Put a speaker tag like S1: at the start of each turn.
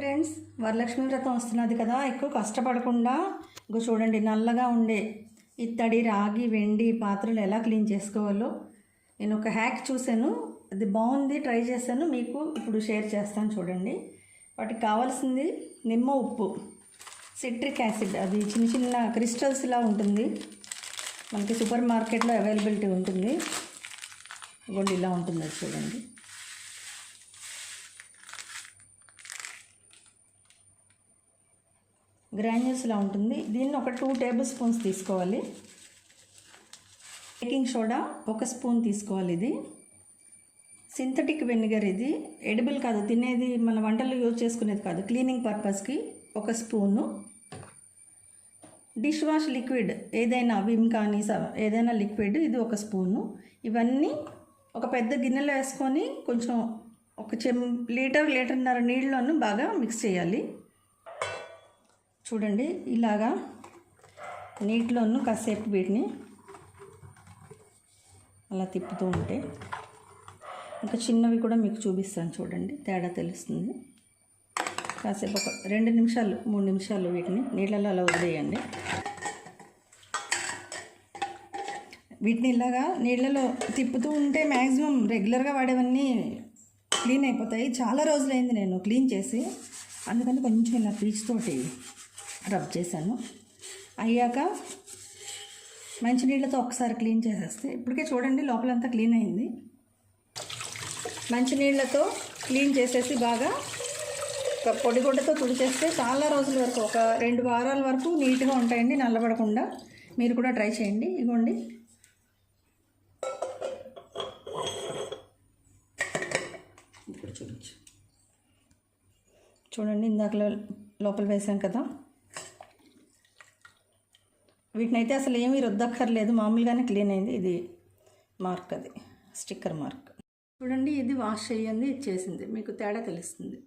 S1: Friends, Varalakshmi వ్రతం వస్తున్నది కదా, ఎక్కువ కష్టపడకుండా ఇంకో చూడండి నల్లగా ఉండే ఇత్తడి, రాగి, వెండి పాత్రలు ఎలా క్లీన్ చేసుకోవాలో నేను ఒక హ్యాక్ చూశాను. అది బాగుంది, ట్రై చేశాను, మీకు ఇప్పుడు షేర్ చేస్తాను చూడండి. వాటికి కావాల్సింది నిమ్మ ఉప్పు, సిట్రిక్ యాసిడ్, అది చిన్న చిన్న క్రిస్టల్స్ ఇలా ఉంటుంది, మనకి సూపర్ మార్కెట్లో అవైలబిలిటీ ఉంటుంది. ఇదిగోండి ఇలా ఉంటుంది, అది చూడండి. గ్రాన్యూల్స్లా ఉంటుంది. దీన్ని ఒక 2 టేబుల్ స్పూన్స్ తీసుకోవాలి. బేకింగ్ సోడా 1 స్పూన్ తీసుకోవాలి. ఇది సింథటిక్ వెనిగర్, ఇది ఎడిబుల్ కాదు, తినేది, మన వంటల్లో యూజ్ చేసుకునేది కాదు, క్లీనింగ్ పర్పస్కి 1 స్పూను. డిష్ వాష్ లిక్విడ్ ఏదైనా, విమ్ కానీ ఏదైనా లిక్విడ్, ఇది 1 స్పూను. ఇవన్నీ ఒక పెద్ద గిన్నెలో వేసుకొని కొంచెం ఒక లీటర్న్నర నీళ్ళను బాగా మిక్స్ చేయాలి. చూడండి ఇలాగా నీటిలోను కాసేపు వీటిని అలా తిప్పుతూ ఉంటే, ఇంకా చిన్నవి కూడా మీకు చూపిస్తాను చూడండి, తేడా తెలుస్తుంది. కాసేపు ఒక 2 నిమిషాలు 3 నిమిషాలు వీటిని నీళ్ళలో అలా వదిలేయండి. వీటిని ఇలాగా నీళ్ళలో తిప్పుతూ ఉంటే మ్యాక్సిమం రెగ్యులర్గా వాడేవన్నీ క్లీన్ అయిపోతాయి. చాలా రోజులైంది నేను క్లీన్ చేసి, అందుకని కొంచెం ఇలా పీచుతోటి రబ్ చేశాను. అయ్యాక మంచినీళ్ళతో ఒకసారి క్లీన్ చేసేస్తే, ఇప్పటికే చూడండి లోపలంతా క్లీన్ అయింది. మంచినీళ్ళతో క్లీన్ చేసేసి బాగా పొడిగుడ్డతో తుడిచేస్తే చాలా రోజుల వరకు, ఒక 2 వారాల వరకు నీట్గా ఉంటాయండి, నల్లబడకుండా. మీరు కూడా ట్రై చేయండి. ఇదిగోండి ఇప్పుడు చూడండి, ఇందాక లోపల వేసాం కదా, వీటినైతే అసలు ఏమీ రుద్దక్కర్లేదు, మామూలుగానే క్లీన్ అయింది. ఇది మార్క్, అది స్టిక్కర్ మార్క్. చూడండి, ఇది వాష్ చేయండి, ఇది చేసింది, మీకు తేడా తెలుస్తుంది.